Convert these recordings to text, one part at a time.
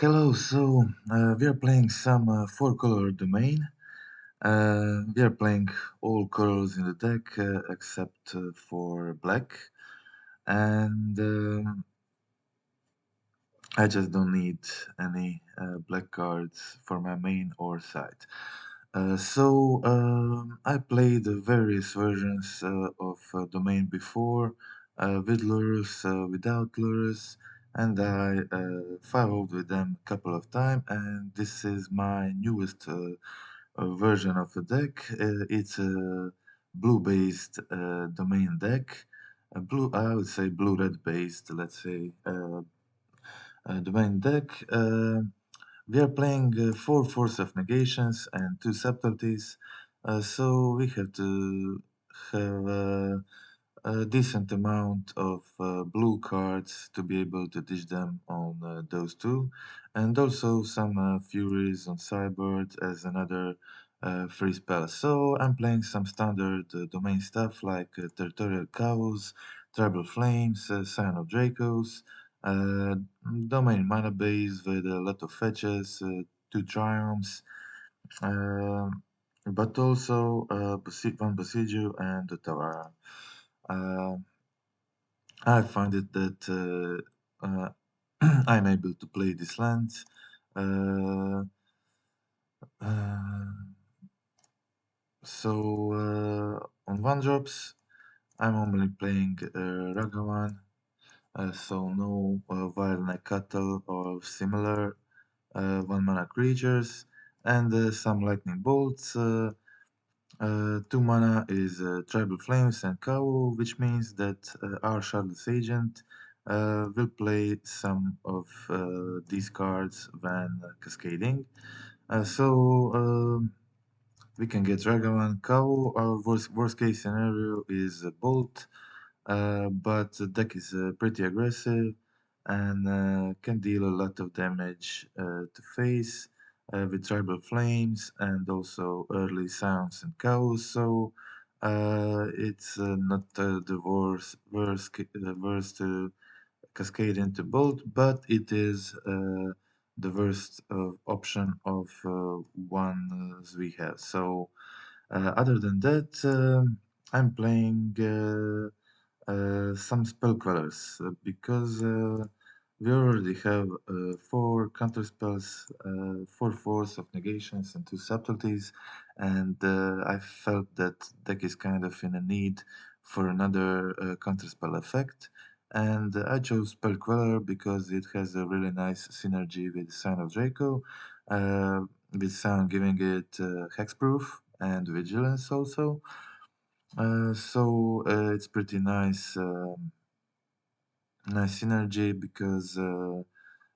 Hello, we are playing some four-color domain. We are playing all colors in the deck except for black, and I just don't need any black cards for my main or side. I played the various versions of domain before, with lures, without lures, and I followed with them a couple of times. And this is my newest version of the deck. It's a blue-based domain deck. I would say blue-red based. Let's say domain deck. We are playing four Force of Negations and two Subtleties, so we have to have a decent amount of blue cards to be able to dish them on those two, and also some Furies on sideboard as another free spell. So I'm playing some standard domain stuff like Territorial Kavus, Tribal Flames, Scion of Dracos, uh, domain mana base with a lot of fetches, two triumphs, uh, but also one Besieged and a Tavara. Uh, I find it that I'm able to play this land. Uh, uh, on one drops, I'm only playing Ragavan, so no Wild Neck Cattle or similar one mana creatures, and some lightning bolts. Two mana is Tribal Flames and Kavu, which means that our Shardless Agent will play some of these cards when cascading. We can get Ragavan Kavu. Our worst case scenario is Bolt, but the deck is pretty aggressive and can deal a lot of damage to face with Tribal Flames and also early Sounds and Chaos. So it's not the worst to cascade into Bolt, but it is the worst option of ones we have. So other than that, I'm playing some spell quellers because we already have four counter spells, four force of negations, and two subtleties, and I felt that deck is kind of in a need for another counter spell effect. And I chose Spell Queller because it has a really nice synergy with Sign of Draco, uh, with Scion giving it hexproof and vigilance also. It's pretty nice synergy because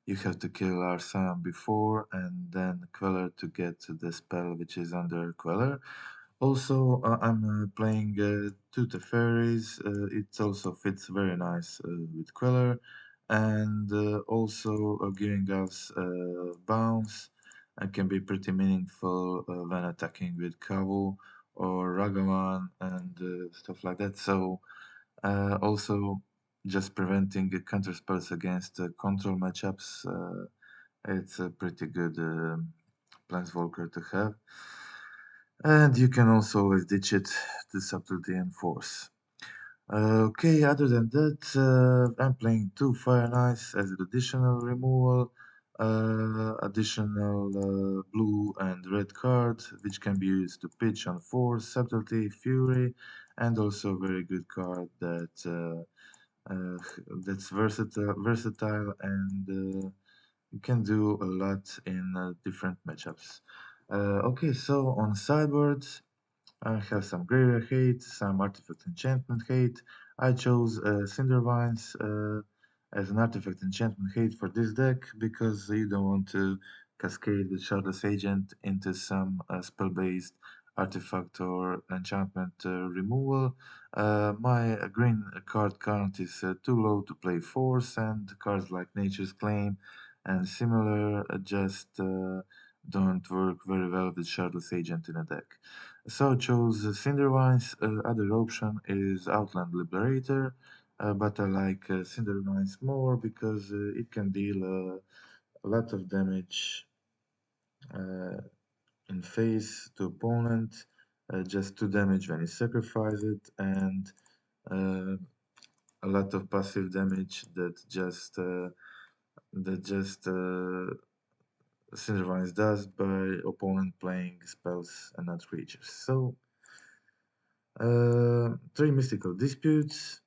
you have to kill our Scion before and then Queller to get the spell which is under Queller. Also, I'm playing two Teferis. It also fits very nice with Queller and also giving us bounce and can be pretty meaningful when attacking with Kavu or Ragavan and stuff like that. So also just preventing counter spells against control matchups. It's a pretty good Planeswalker to have. And you can also always ditch it to Subtlety and Force. Okay, other than that, I'm playing two Fire Knights as an additional removal, additional blue and red card, which can be used to pitch on Force, Subtlety, Fury, and also a very good card that's versatile and you can do a lot in different matchups. Okay, so on sideboards, I have some Graveyard Hate, some Artifact Enchantment Hate. I chose Cindervines as an Artifact Enchantment Hate for this deck because you don't want to cascade the Shardless Agent into some spell-based artifact or enchantment removal. My green card count is too low to play Force, and cards like Nature's Claim and similar just don't work very well with Shardless Agent in a deck. So I chose Cindervines. Other option is Outland Liberator, but I like Cindervines more because it can deal a lot of damage in face to opponent, just 2 damage when you sacrifice it, and uh, a lot of passive damage that just Cindervines does by opponent playing spells and not creatures. So 3 mystical disputes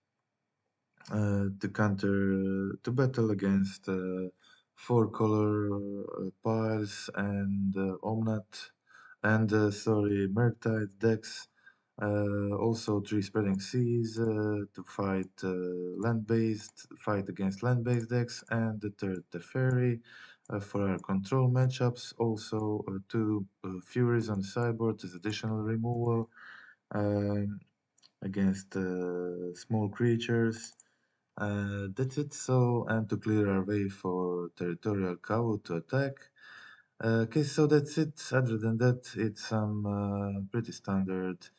to counter to battle against 4 color piles and Omnat and sorry Murktide decks. Also 3 spreading seas to fight against land-based decks, and the third the fairy for our control matchups. Also 2 furies on the sideboard as additional removal um, against small creatures. That's it. So, and to clear our way for Territorial Kavu to attack. Okay, so that's it. Other than that, it's some pretty standard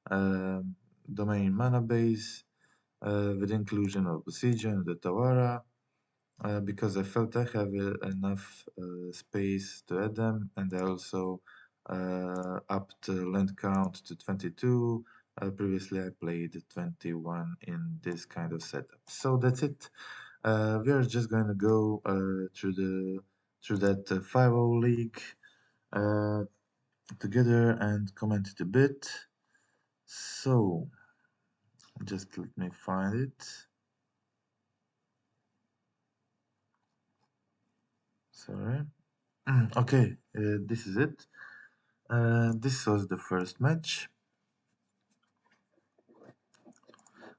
domain mana base with inclusion of Besiege and the Tawara. Because I felt I have enough space to add them, and I also upped land count to 22. Previously, I played 21 in this kind of setup. So that's it. We are just going to go through that 5-0 league uh, together and comment it a bit. So just let me find it. Sorry. Okay, this is it. This was the first match.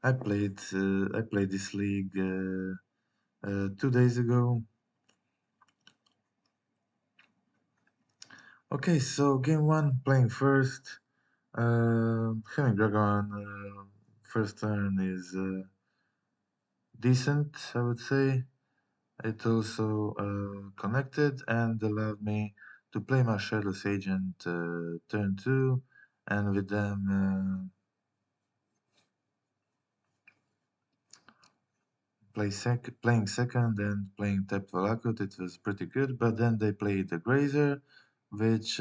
I played this league 2 days ago. Okay, so game one, playing first. Having Dragon first turn is decent, I would say. It also connected and allowed me to play my Shadowless Agent turn 2, and with them playing second and playing tapped Valakut. It was pretty good, but then they played the Grazer, which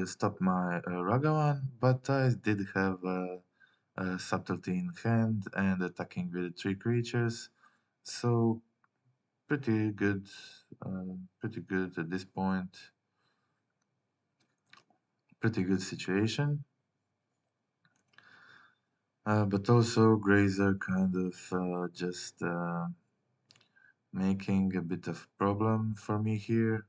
stopped my Ragavan, but I did have subtlety in hand and attacking with 3 creatures, so pretty good at this point. Pretty good situation. But also Grazer kind of just making a bit of problem for me here.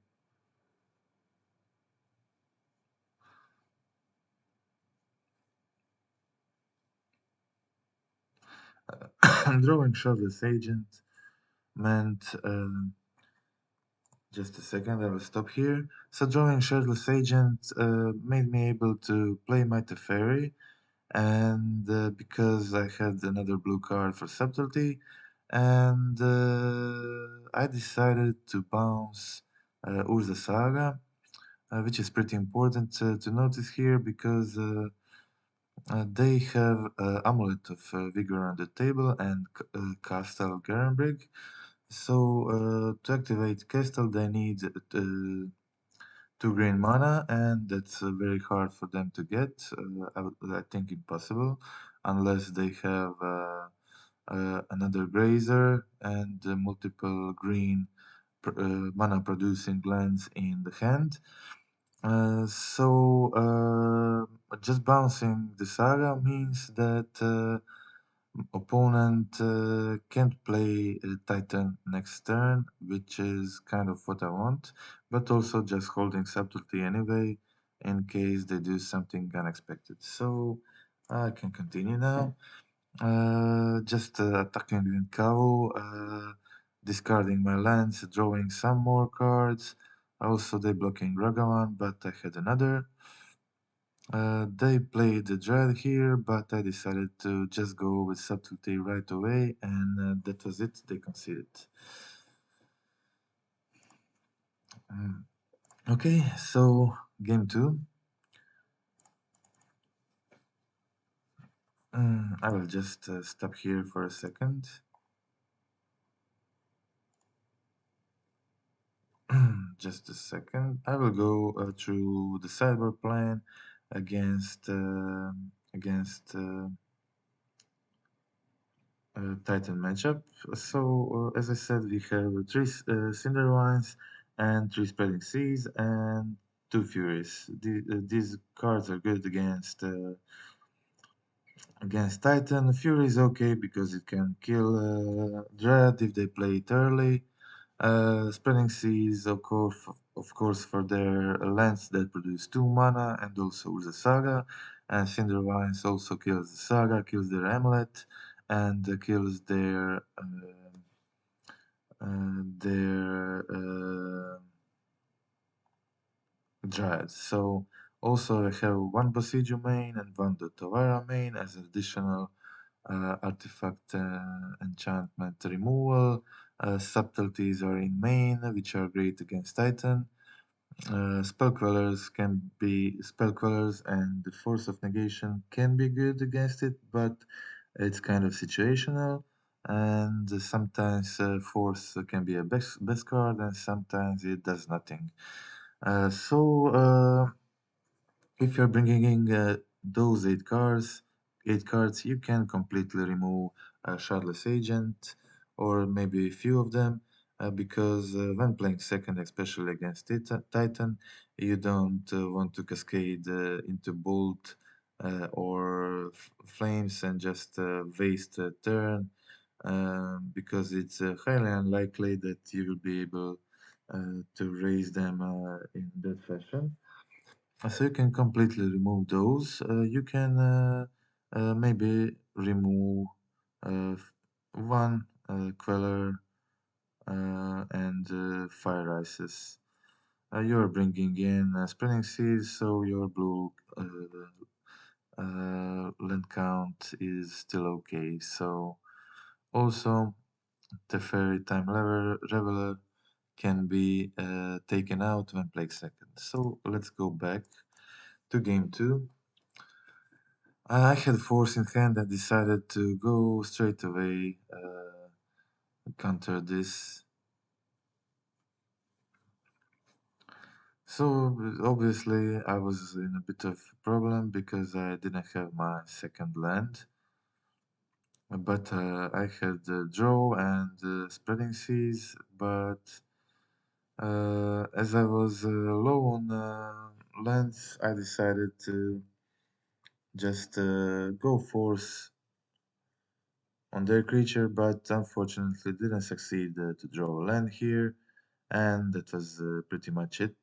Drawing Shadowless Agent meant just a second, I will stop here. So drawing Shadowless Agent made me able to play my Teferi, and because I had another blue card for Subtlety, and I decided to bounce Urza Saga, which is pretty important to notice here because they have Amulet of Vigor on the table and Castle Garenbrig. So to activate Castle, they need 2 green mana, and that's very hard for them to get. I think impossible, unless they have another Grazer and multiple green mana producing lands in the hand. So just bouncing the Saga means that opponent can't play Titan next turn, which is kind of what I want, but also just holding Subtlety anyway in case they do something unexpected. So I can continue now. Just attacking with Kavu, discarding my lands, drawing some more cards. Also, they blocking Ragavan, but I had another. They played the Dread here, but I decided to just go with Subtlety right away, and that was it. They conceded. Okay, so game 2. I will just stop here for a second. Just a second. I will go through the sideboard plan against Titan matchup. So, as I said, we have three Cinder Wines and three Spreading Seas and two Furies. These cards are good against Titan. Fury is okay because it can kill Dread if they play it early. Spreading Seas, of course, for their lands that produce 2 mana and also Urza Saga. And Cinder Vines also kills the Saga, kills their Amulet, and kills their Dread. So also I have one Bosijo main and one Dotawara main as additional artifact enchantment removal. Subtleties are in main, which are great against Titan. Spell Quellers and the Force of Negation can be good against it, but it's kind of situational. And sometimes Force can be a best card, and sometimes it does nothing. So if you're bringing in those eight cards, you can completely remove Shardless Agent or maybe a few of them because when playing second, especially against Titan, you don't want to cascade into Bolt or Flames and just waste a turn because it's highly unlikely that you will be able to raise them in that fashion. So you can completely remove those. You can maybe remove one Queller and Fire Ices. You're bringing in Spreading Seas, so your blue land count is still okay. So also the Fairy Time Reveler can be taken out when played second. So let's go back to game 2. I had force in hand and decided to go straight away counter this. So obviously I was in a bit of problem because I didn't have my second land. But I had draw and spreading seas, but as I was low on lands, I decided to just go force on their creature, but unfortunately didn't succeed to draw a land here, and that was pretty much it.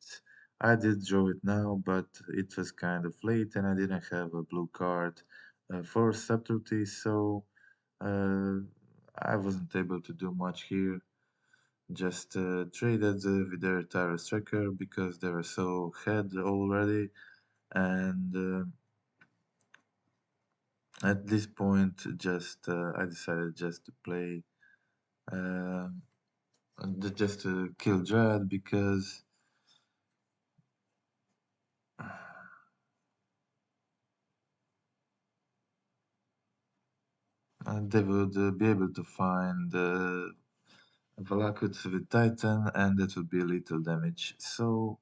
I did draw it now, but it was kind of late, and I didn't have a blue card for subtlety, so uh, I wasn't able to do much here. Just traded with their Tyrus Striker because they were so ahead already, and at this point, just I decided just to play. Uh, just to kill Dread because they would be able to find Valakut with Titan and that would be little damage. So,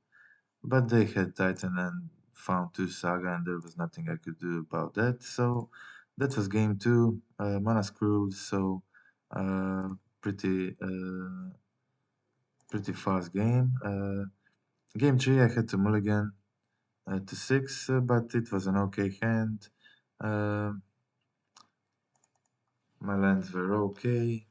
but they had Titan and found 2 Saga and there was nothing I could do about that. So that was game 2, mana screwed, so uh, pretty pretty fast game. Game 3 I had to mulligan to 6, but it was an okay hand. Uh, My lands were okay.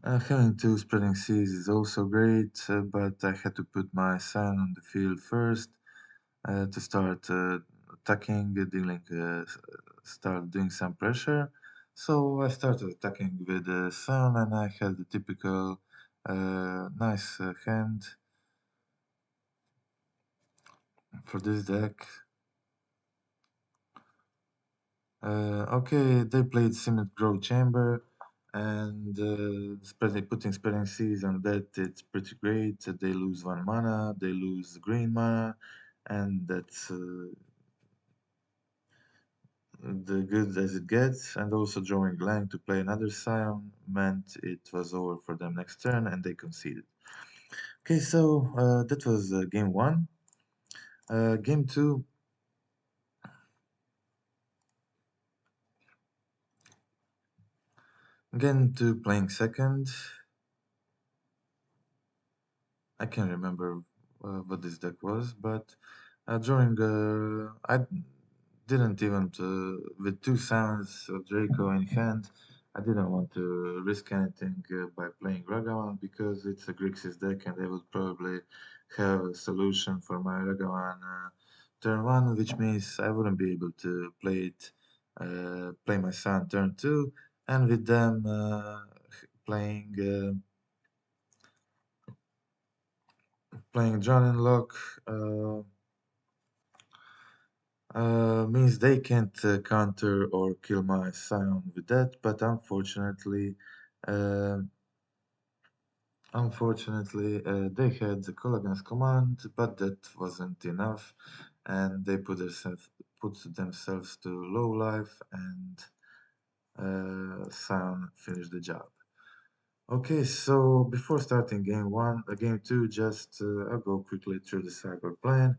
Having 2 spreading seas is also great, but I had to put my Scion on the field first to start attacking, start doing some pressure. So I started attacking with the Scion and I had the typical nice hand for this deck. Okay, they played Cement Grow Chamber, and putting Spreading Seas on that, it's pretty great. They lose 1 mana, they lose green mana, and the good as it gets, and also drawing land to play another Scion meant it was over for them next turn, and they conceded. Okay, so that was game one. Game two. Again, to playing second. I can't remember what this deck was, but during I didn't even with two sounds of Draco in hand. I didn't want to risk anything by playing Ragavan because it's a Grixis deck and I would probably have a solution for my Ragavan turn one, which means I wouldn't be able to play my Sun turn two, and with them playing. Playing John and Locke means they can't counter or kill my Scion with that, but uh, unfortunately, they had the Colligan's command, but that wasn't enough, and they put themselves to low life, and Scion finished the job. Okay, so before starting game one, game two, just I'll go quickly through the cyber plan.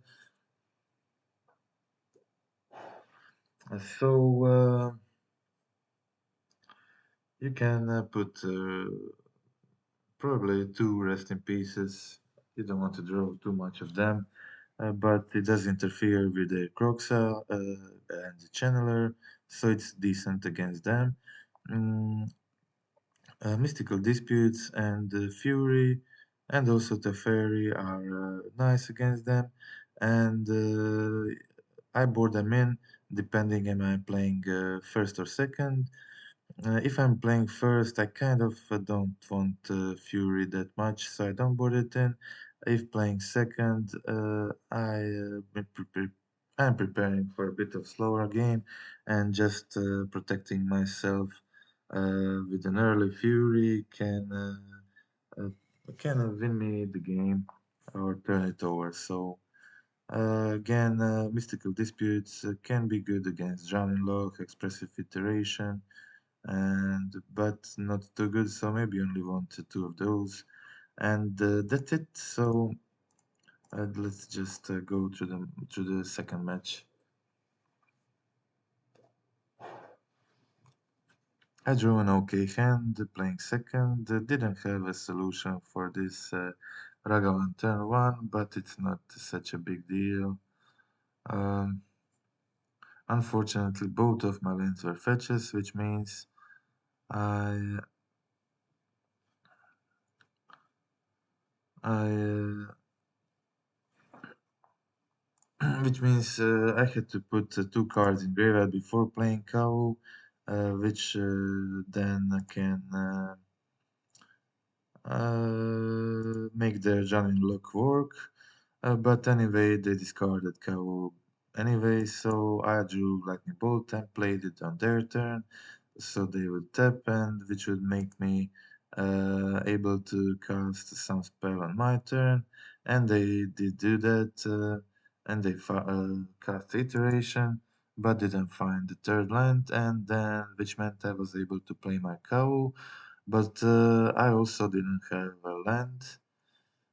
So you can put probably two rest in pieces. You don't want to draw too much of them, but it does interfere with the Croxa and the Channeler, so it's decent against them. Mm, Mystical Disputes and Fury and also Teferi are nice against them, and I board them in depending am I playing first or second. If I'm playing first, I kind of don't want Fury that much, so I don't board it in. If playing second, I'm preparing for a bit of slower game and just protecting myself with an early Fury can win me the game or turn it over. So again, Mystical Disputes can be good against Drowning Lock, Expressive Iteration, and but not too good, so maybe only want two of those, and that's it. So let's just go through the second match. I drew an okay hand playing second. Didn't have a solution for this Ragavan turn one, but it's not such a big deal. um, Unfortunately, both of my lands were fetches, which means I I which means I had to put two cards in graveyard before playing Kavu, which then can make the Janin lock work. But anyway, they discarded Kavu anyway, so I drew Lightning Bolt and played it on their turn, so they would tap, and which would make me able to cast some spell on my turn, and they did do that, and they cast Iteration, but didn't find the third land, and then which meant I was able to play my Kavu, but I also didn't have a land,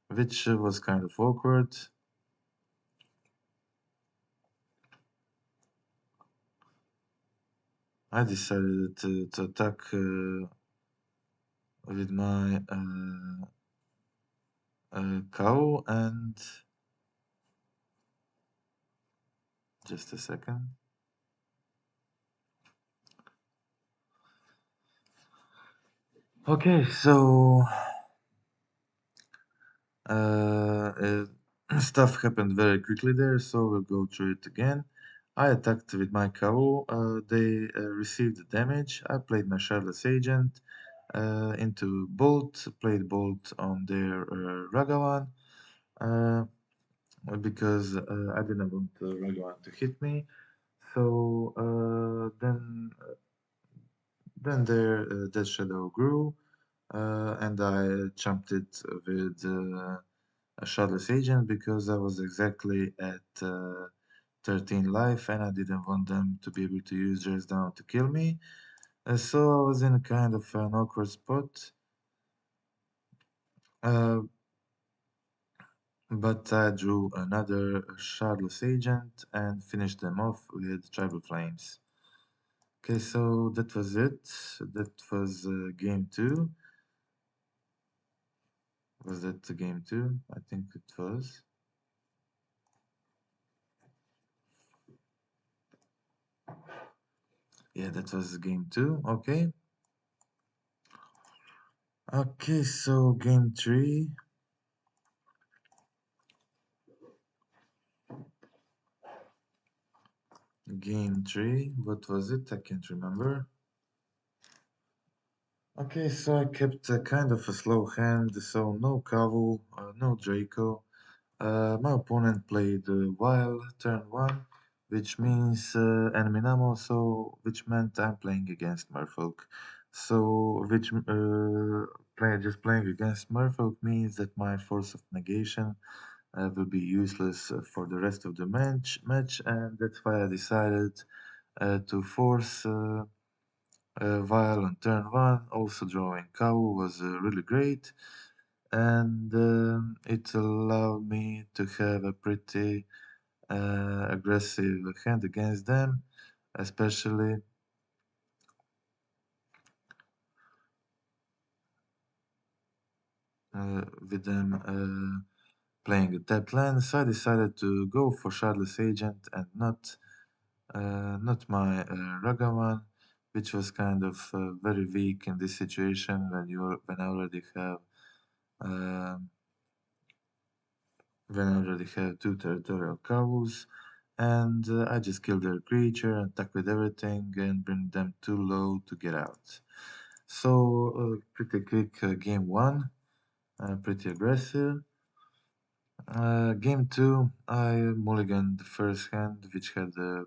which was kind of awkward. I decided to attack with my cow, and just a second. Okay, so stuff happened very quickly there, so we'll go through it again. I attacked with my cow. They received the damage. I played my Shardless Agent into Bolt, played Bolt on their Ragavan. Uh, because I didn't want Ragavan to hit me. So then their Death Shadow grew, and I jumped it with a Shardless Agent because I was exactly at 13 life, and I didn't want them to be able to use theirs down to kill me. So I was in a kind of an awkward spot. Uh, but I drew another Shardless Agent and finished them off with Tribal Flames. Okay, so that was it. That was game two. Was that the game two? I think it was. Yeah, that was game two. Okay. Okay, so game three. Game three. What was it? I can't remember. Okay, so I kept a kind of a slow hand, so no Kavu, no Draco. My opponent played Wild turn one, which means enemy Namo, so which meant I'm playing against Merfolk. So just playing against Merfolk means that my Force of Negation will be useless for the rest of the match, and that's why I decided to force. While on turn one, also drawing Kavu was really great, and it allowed me to have a pretty aggressive hand against them, especially with them playing a tapped land. So I decided to go for Shardless Agent and not my Ragavan, which was kind of very weak in this situation when I already have. Um when I already have two territorial Kavus, and I just kill their creature, attack with everything, and bring them too low to get out. So, pretty quick game one, pretty aggressive. Game two, I mulliganed the first hand, which had a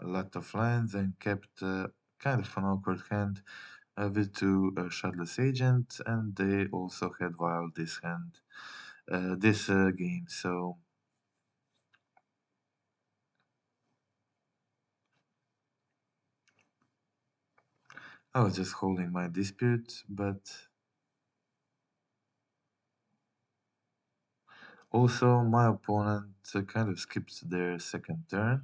lot of lands, and kept kind of an awkward hand with two Shardless Agent, and they also had wild this hand, this game. So I was just holding my dispute, but also my opponent kind of skipped their second turn.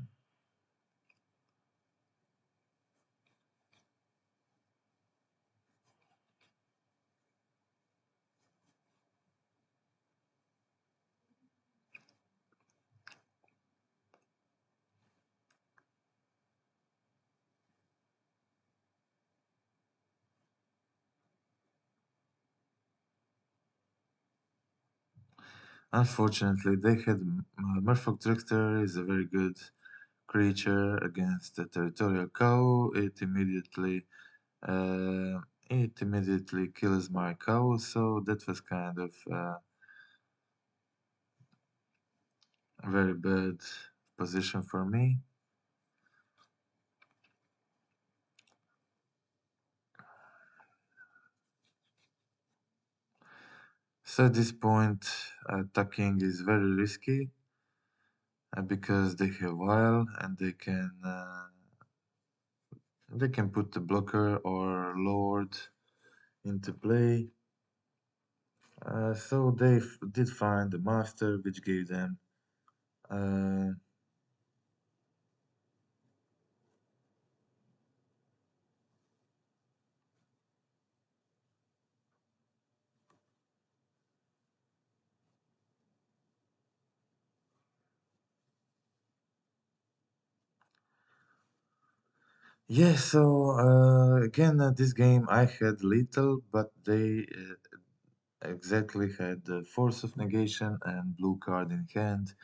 Unfortunately, they had Merfolk Director is a very good creature against the Territorial Cow. Uh, it immediately kills my cow, so that was kind of a very bad position for me. So at this point, attacking is very risky because they have Wild and they can put the blocker or Lord into play. So they did find the master, which gave them. Uh, yeah, so again, this game I had little, but they exactly had the Force of Negation and blue card in hand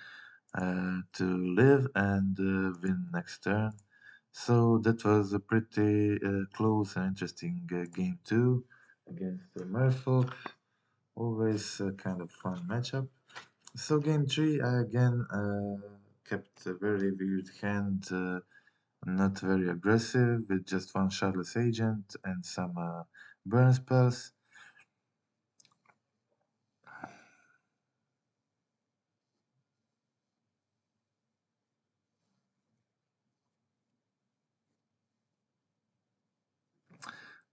to live and win next turn. So that was a pretty close and interesting game too against Merfolk. Always a kind of fun matchup. So game three, I again kept a very weird hand, not very aggressive, with just one Shardless Agent and some burn spells.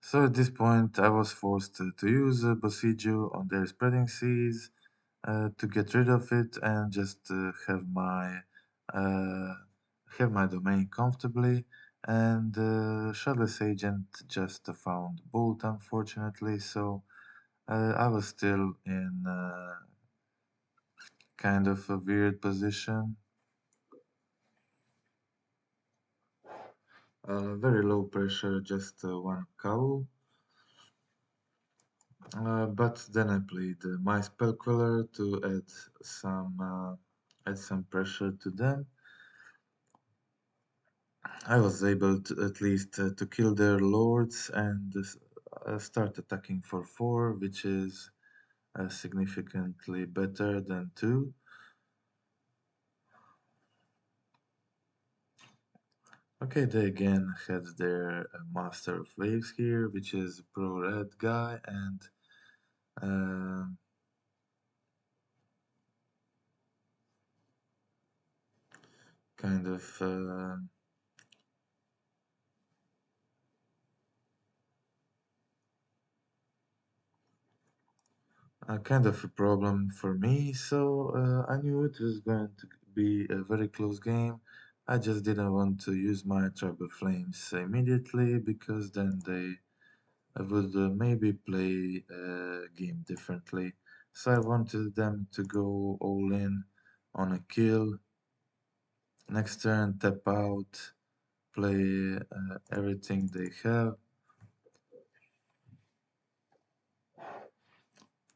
So at this point, I was forced to use Bosiju on their spreading seas to get rid of it and just uh, have my domain comfortably. And Shardless Agent just found Bolt, unfortunately. So I was still in kind of a weird position. Very low pressure, just one cow. But then I played my spell queller to add some pressure to them. I was able to at least to kill their lords and start attacking for 4, which is significantly better than 2. Okay, they again had their Master of Waves here, which is pro red guy, and um kind of kind of a problem for me. So I knew it was going to be a very close game. I just didn't want to use my Tribal Flames immediately because then they would maybe play a game differently. So I wanted them to go all in on a kill. Next turn, tap out, play everything they have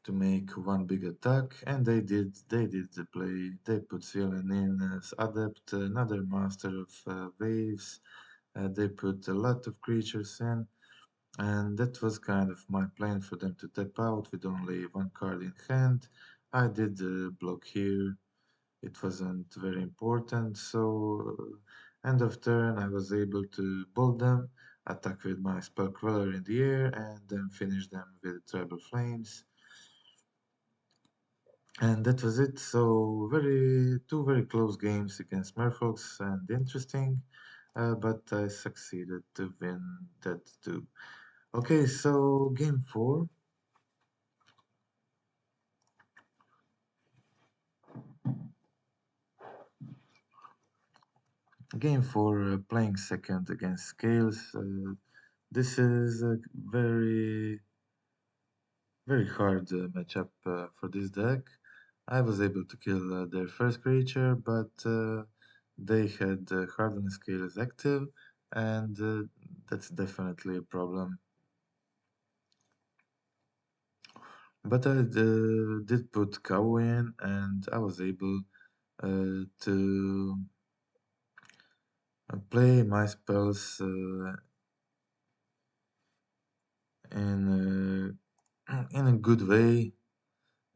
to make one big attack, and they did the play. They put Scion in as adept, another master of waves. They put a lot of creatures in, and that was kind of my plan for them to tap out with only one card in hand. I did block here. It wasn't very important, so end of turn I was able to bolt them, attack with my spell queller in the air, and then finish them with tribal flames. And that was it. So two very close games against Merfolks and interesting, but I succeeded to win that too. Okay, so game 4. Game 4, playing second against Scales. This is a very hard matchup for this deck. I was able to kill their first creature, but they had Harden Scales active, and that's definitely a problem. But I did put Kavu in, and I was able to play my spells in in a good way,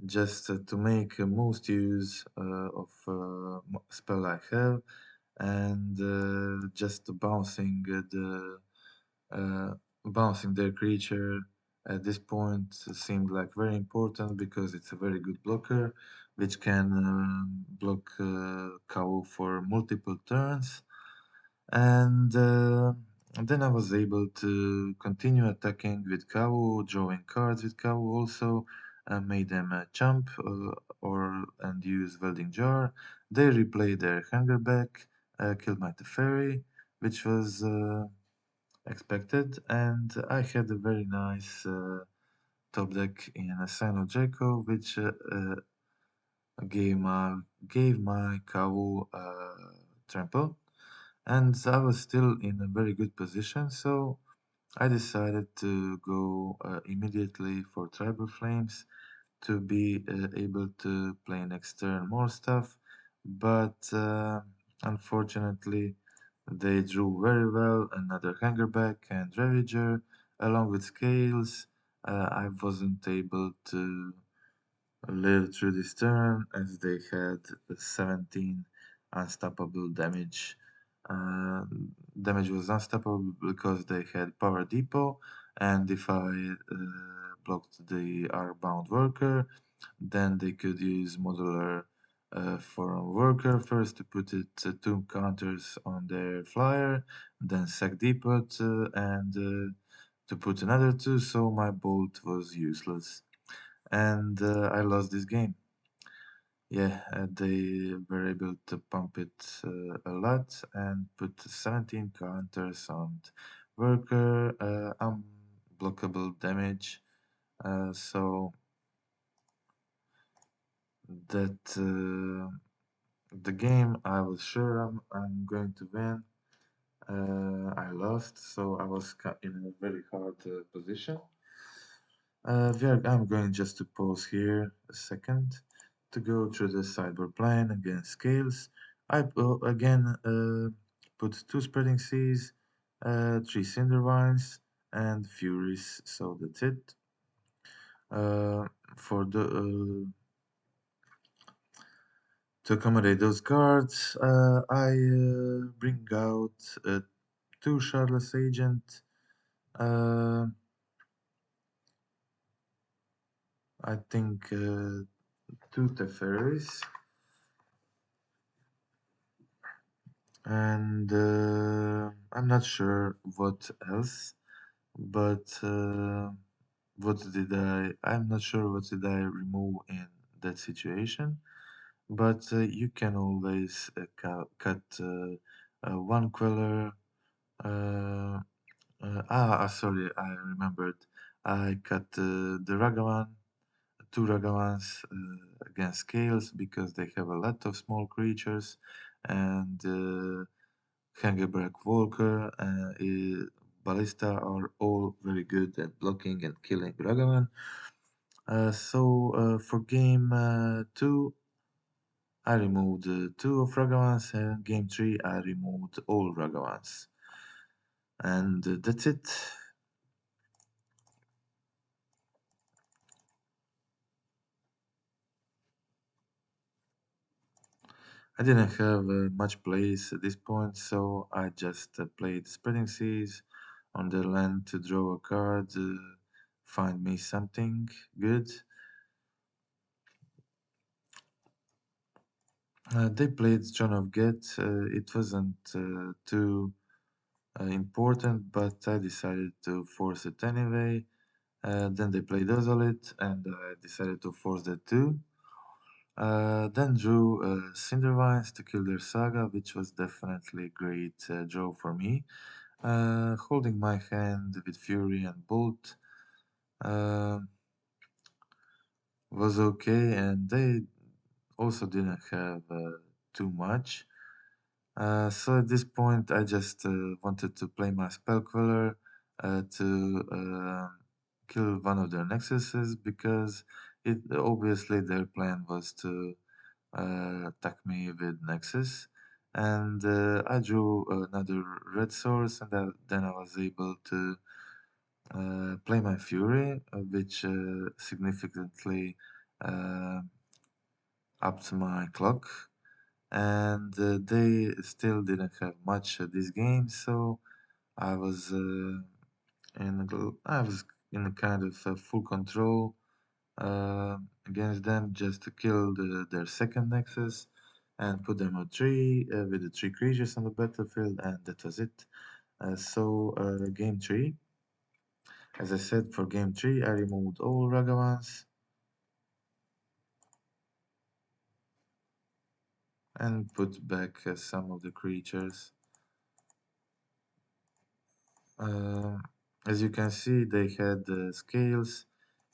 just to make most use of spell I have, and just bouncing their creature at this point seemed like very important because it's a very good blocker which can block Cow for multiple turns. And then I was able to continue attacking with Cow, drawing cards with Cow also, made them jump and use Welding Jar. They replay their Hunger back, killed my Teferi, which was expected, and I had a very nice top deck in a Scion Draco, which gave my Kavu trample, and I was still in a very good position, so I decided to go immediately for Tribal Flames to be able to play next turn more stuff, but unfortunately they drew very well another Hangerback and Ravager along with Scales. I wasn't able to live through this turn as they had 17 unstoppable damage. Uh, Damage was unstoppable because they had Power Depot, and if I blocked the Arc-bound Worker, then they could use Modular Forum Worker first to put it 2 counters on their flyer, then sack Depot, and to put another two, so my bolt was useless. And I lost this game. Yeah, they were able to pump it a lot and put 17 counters on worker, unblockable damage. So that the game I was sure I'm going to win. I lost, so I was in a very hard position. I'm going just to pause here a second to go through the sideboard plan against scales. I again put two spreading seas, three cinder vines, and furies. So that's it. Uh, for the to accommodate those cards, I bring out two Shardless Agent. Uh, I think two Teferis. And I'm not sure what else, but what did I'm not sure what did I remove in that situation, but you can always cut one queller. Uh, Sorry, I remembered. I cut the Ragavan, two Ragavans against scales because they have a lot of small creatures, and Hageberg Volker Ballista are all very good at blocking and killing Ragavan. For game 2, I removed two of Ragavans, and game 3, I removed all Ragavans. And that's it. I didn't have much plays at this point, so I just played Spreading Seas on the land to draw a card, find me something good. They played John of Get. It wasn't too important, but I decided to force it anyway. Then they played Ozolit, and I decided to force that too. Then drew Cindervines to kill their saga, which was definitely a great draw for me. Holding my hand with Fury and Bolt uh, was okay, and they also didn't have too much. So at this point, I just wanted to play my spell queller to kill one of their nexuses because it obviously their plan was to attack me with nexus, and I drew another red source, and then I was able to play my fury, which significantly uh, upped my clock, and they still didn't have much this game, so I was I was in a kind of full control against them just to kill their second nexus and put them on three with the three creatures on the battlefield, and that was it. Game three, as I said, for game three, I removed all Ragavans and put back some of the creatures. Uh, as you can see, they had scales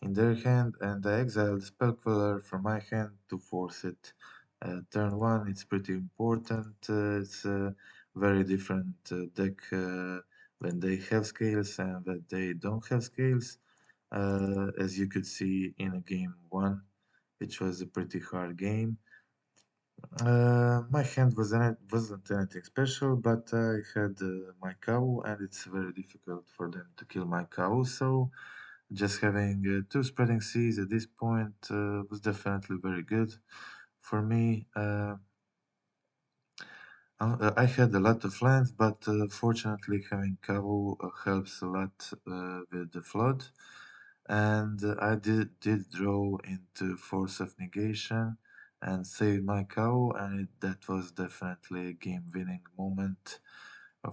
in their hand, and I exiled Spellqueller from my hand to force it. Turn 1, it's pretty important. It's a very different deck when they have scales and when they don't have scales. As you could see in a game 1, which was a pretty hard game. My hand wasn't anything special, but I had my cow, and it's very difficult for them to kill my cow. So just having two spreading seas at this point was definitely very good for me. I had a lot of lands, but fortunately having Kavu helps a lot with the flood. And I did draw into Force of Negation and saved my cow, and that was definitely a game-winning moment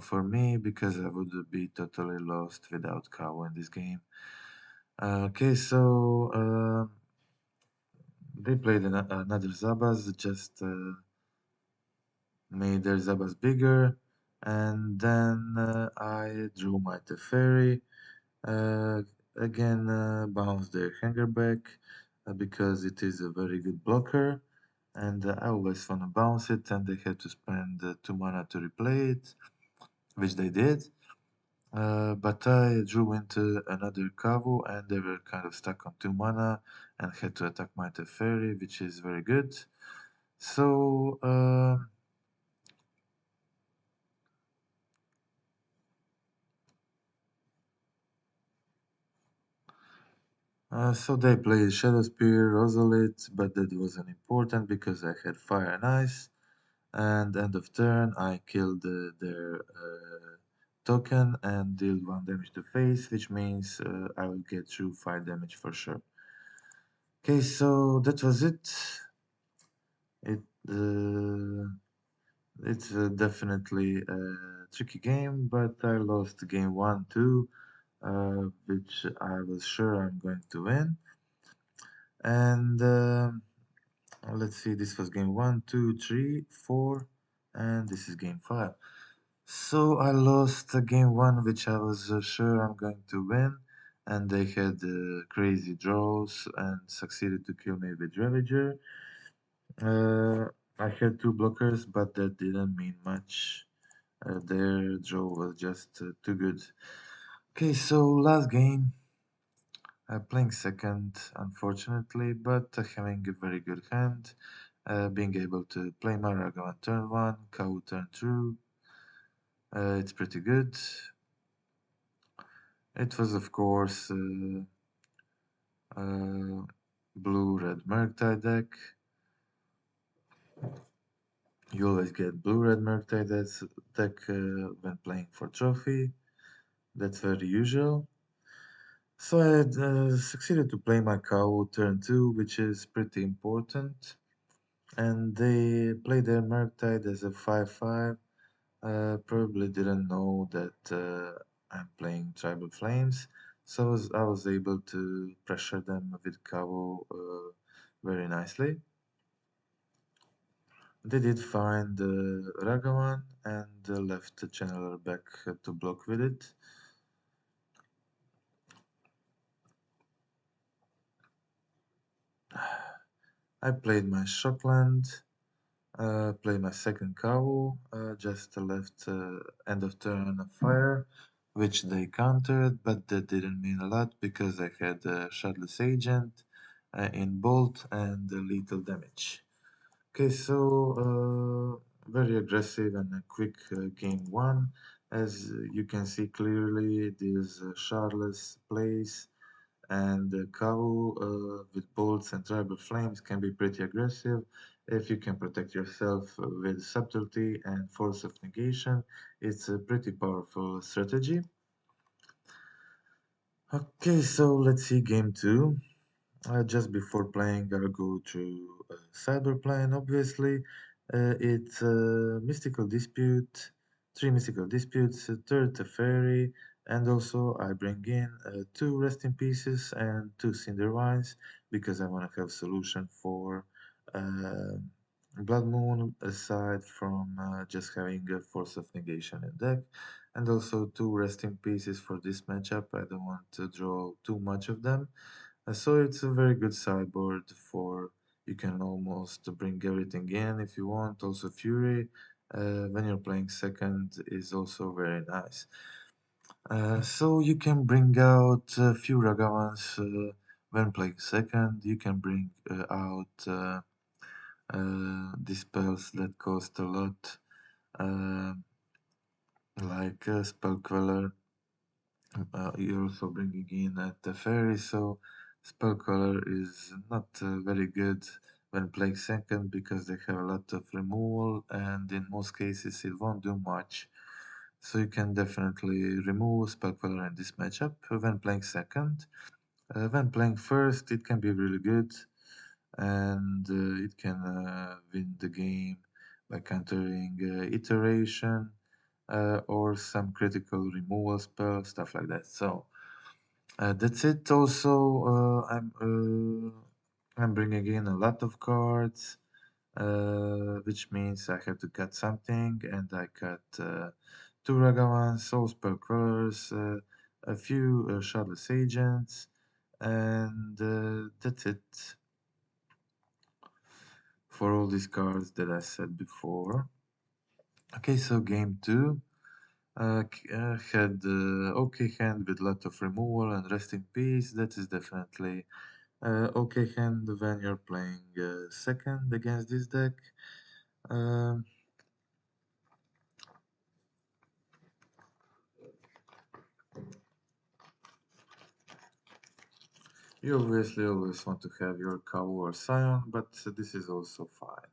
for me because I would be totally lost without Kavu in this game. Okay, so they played another Zabas, just made their Zabas bigger, and then I drew my Teferi. Uh, Again, bounce their hanger back because it is a very good blocker, and I always want to bounce it, and they had to spend 2 mana to replay it, which they did. But I drew into another Kavu, and they were kind of stuck on 2 mana and had to attack my Teferi, which is very good. So so they played Shadow Spear, Rosalit, but that wasn't important because I had Fire and Ice. And end of turn, I killed their token and deal 1 damage to face, which means I will get through 5 damage for sure. Okay, so that was it. It it's definitely a tricky game, but I lost game 1 too, which I was sure I'm going to win. And let's see, this was game 1, 2, 3, 4, and this is game 5. So I lost game 1, which I was sure I'm going to win, and they had crazy draws and succeeded to kill me with Ravager. I had 2 blockers, but that didn't mean much. Their draw was just too good. Okay, so last game, playing second, unfortunately, but having a very good hand. Being able to play Marago on turn 1, Kawu turn 2, it's pretty good. It was, of course, blue-red Murktide deck. You always get blue-red Murktide deck when playing for trophy. That's very usual. So I had, succeeded to play my cow turn 2, which is pretty important. And they played their Murktide as a 5-5. Probably didn't know that I'm playing Tribal Flames, so I was able to pressure them with Kavu very nicely. They did find Ragavan and left the channeler back to block with it. I played my Shockland, played my second Kavu, just left end of turn fire, which they countered, but that didn't mean a lot because I had a Shardless Agent in Bolt and lethal damage. Okay, so very aggressive and a quick game 1. As you can see clearly, this Shardless plays and Kavu with bolts and tribal flames can be pretty aggressive. If you can protect yourself with subtlety and force of negation, it's a pretty powerful strategy. Okay, so let's see game 2. Just before playing, I'll go to Cyberplane, obviously. It's Mystical Dispute, 3 Mystical Disputes, third Teferi, and also I bring in 2 Rest in Pieces and 2 Cindervines because I want to have solution for uh, Blood Moon aside from just having a Force of Negation in deck. And also 2 Rest in Pieces for this matchup. I don't want to draw too much of them. So it's a very good sideboard for you can almost bring everything in if you want. Also Fury when you're playing second is also very nice. So you can bring out a few Ragavans when playing second. You can bring out the spells that cost a lot, uh, like Spell Queller. You're also bringing in the fairy, so Spellcaller is not very good when playing second because they have a lot of removal and in most cases it won't do much. So you can definitely remove Spellcaller in this matchup when playing second. When playing first it can be really good and it can win the game by countering iteration or some critical removal spell, stuff like that. So that's it. Also, I'm bringing in a lot of cards, which means I have to cut something, and I cut two Ragavans, Soul Spell Crawlers, a few Shardless Agents, and that's it for all these cards that I said before. Okay, so game two. Had okay hand with lot of removal and rest in peace. That is definitely okay hand when you're playing second against this deck. Um, you obviously always want to have your Kavu or Scion, but this is also fine.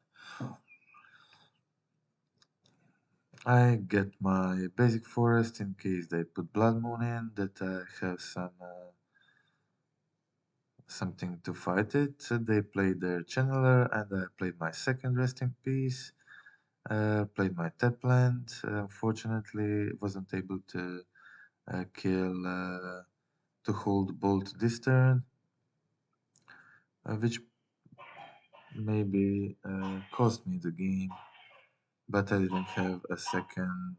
I get my basic forest in case they put Blood Moon in, that I have something to fight it. They played their Channeler and I played my second Rest in Peace. Played my tap land. Unfortunately, wasn't able to kill to hold Bolt this turn, which maybe cost me the game. But I didn't have a second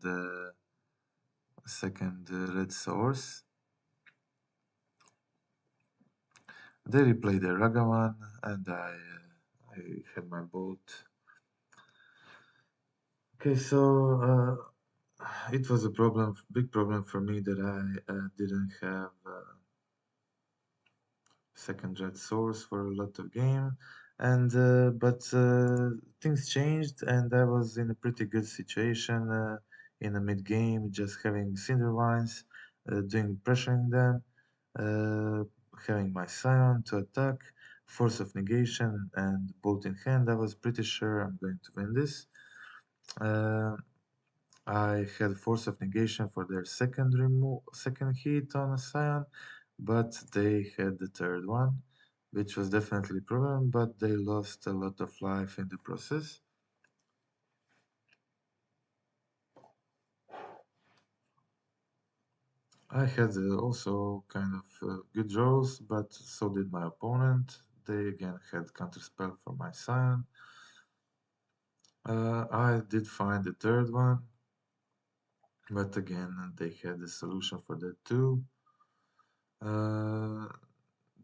red source. They replayed the Ragavan, and I had my bolt. Okay, so it was a problem, big problem for me that I didn't have second red source for a lot of game, and but things changed, and I was in a pretty good situation in the mid game, just having Cinder Vines, doing pressuring them, uh, having my Scion to attack, Force of Negation, and Bolt in hand. I was pretty sure I'm going to win this. Uh, I had Force of Negation for their second hit on a Scion, but they had the third one, which was definitely a problem, but they lost a lot of life in the process. I had also kind of good draws, but so did my opponent. They again had counterspell for my Scion. I did find the third one, but again they had a solution for that too. Uh,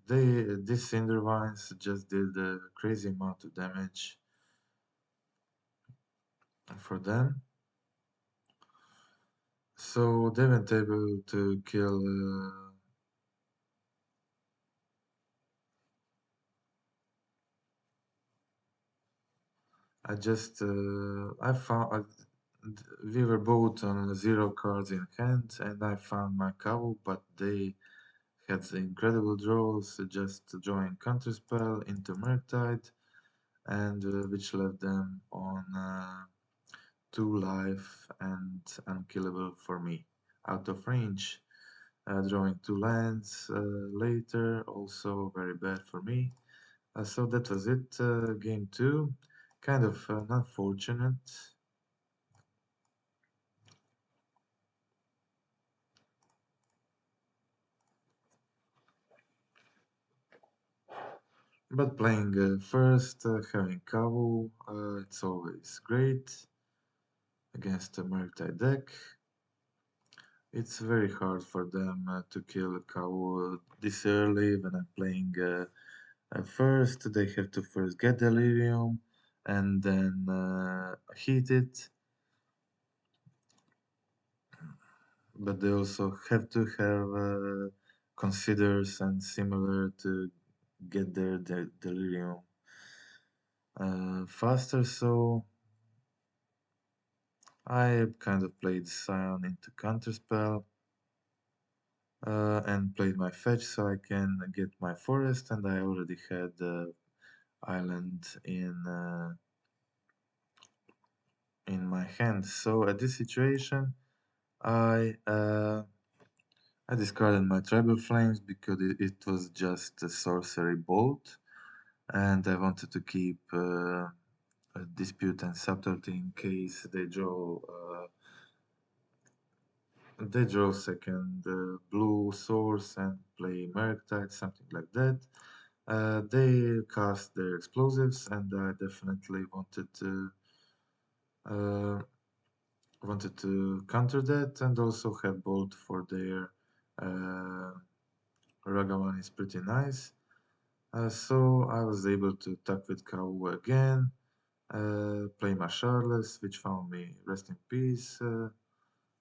these Cinder Vines just did a crazy amount of damage for them. So they weren't able to kill. I found we were both on 0 cards in hand, and I found my Kavu, but they had incredible draws, just drawing counterspell into Murktide, and which left them on 2 life and unkillable for me, out of range. Drawing 2 lands later, also very bad for me. So that was it, game 2. Kind of unfortunate. But playing first, having Kavu, it's always great against a Murktide deck. It's very hard for them to kill Kavu this early when I'm playing first. They have to first get Delirium and then hit it. But they also have to have considers and similar to get their delirium faster. So I kind of played Scion into counterspell and played my fetch so I can get my forest, and I already had the island in my hand. So at this situation, I uh, I discarded my Tribal Flames because it was just a sorcery bolt, and I wanted to keep a Dispute and Subtlety in case they draw they draw second blue source and play Merctide, something like that. They cast their explosives, and I definitely uh, wanted to counter that, and also had bolt for their uh, Ragavan is pretty nice. So I was able to attack with Kavu again, play my Shardless, which found me rest in peace,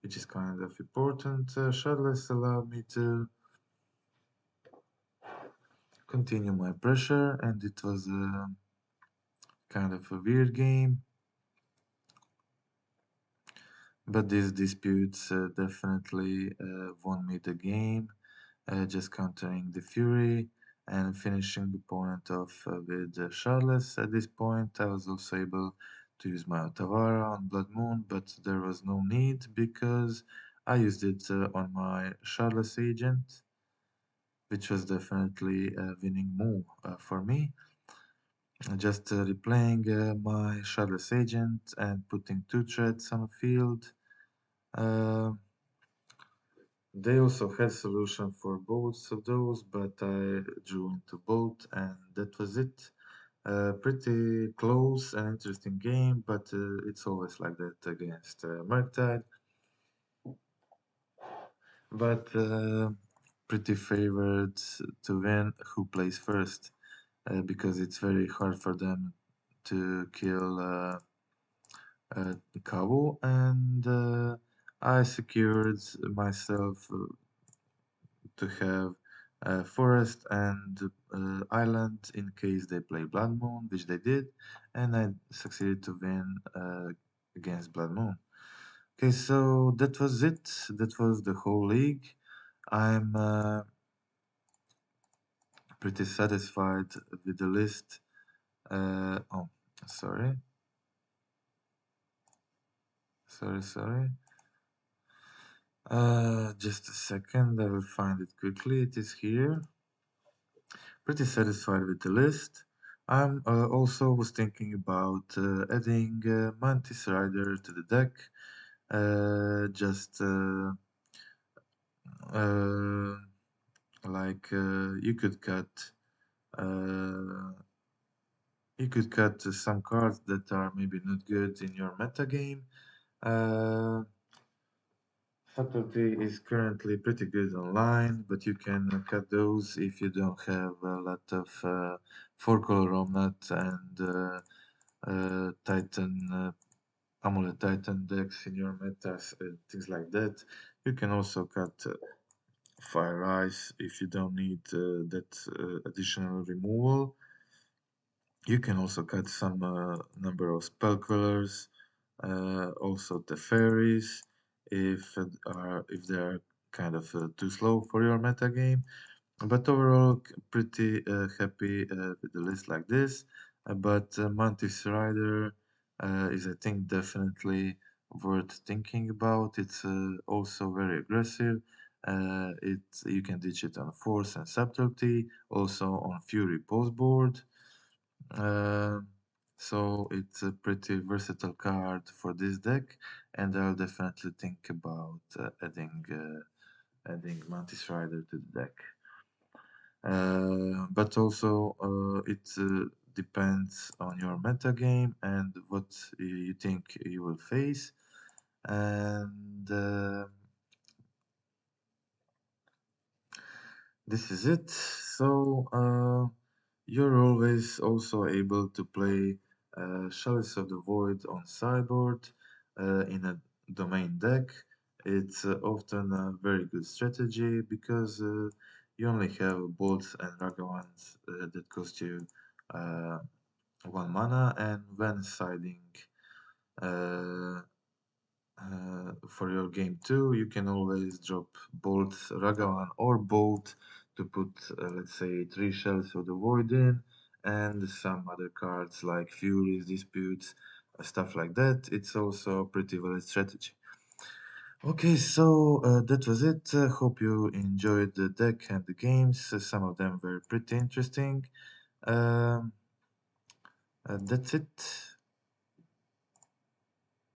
which is kind of important. Shardless allowed me to continue my pressure, and it was kind of a weird game. But these disputes definitely won me the game, just countering the Fury and finishing the opponent off with Charles. At this point, I was also able to use my Otawara on Blood Moon, but there was no need because I used it on my Charles agent, which was definitely a winning move for me. Just replaying my Charles agent and putting two threats on the field. Uh, They also had solution for both of those, but I drew into both, and that was it. Pretty close and interesting game, but it's always like that against Murktide. But pretty favored to win who plays first, because it's very hard for them to kill Kavu, and I secured myself to have forest and island in case they play Blood Moon, which they did, and I succeeded to win against Blood Moon. Okay, so that was it. That was the whole league. I'm pretty satisfied with the list. Oh, sorry, sorry. Just a second, I will find it quickly. It is here. Pretty satisfied with the list. I'm also was thinking about adding Mantis Rider to the deck. Just uh, like uh, you could cut some cards that are maybe not good in your meta game. Uh, Subtlety is currently pretty good online, but you can cut those if you don't have a lot of 4-color Omnat and Titan, Amulet Titan decks in your metas, things like that. You can also cut Fire Ice if you don't need that additional removal. You can also cut some number of spell colors, also the fairies if they are kind of too slow for your meta game. But overall, pretty happy with the list like this. But Mantis Rider is, I think, definitely worth thinking about. It's also very aggressive. You can ditch it on Force and Subtlety, also on Fury postboard. Uh, so it's a pretty versatile card for this deck, and I'll definitely think about adding Mantis Rider to the deck. But also it depends on your meta game and what you think you will face. And this is it. So you're always also able to play Chalice of the Void on sideboard in a domain deck. It's often a very good strategy because you only have bolts and Ragavans that cost you uh, 1 mana, and when siding uh, for your game too, you can always drop Bolt, Ragavan, or Bolt to put, let's say, 3 Shells of the Void in, and some other cards like Furies, Disputes, stuff like that. It's also a pretty valid strategy. Okay, so that was it. Hope you enjoyed the deck and the games. Some of them were pretty interesting. Um, that's it.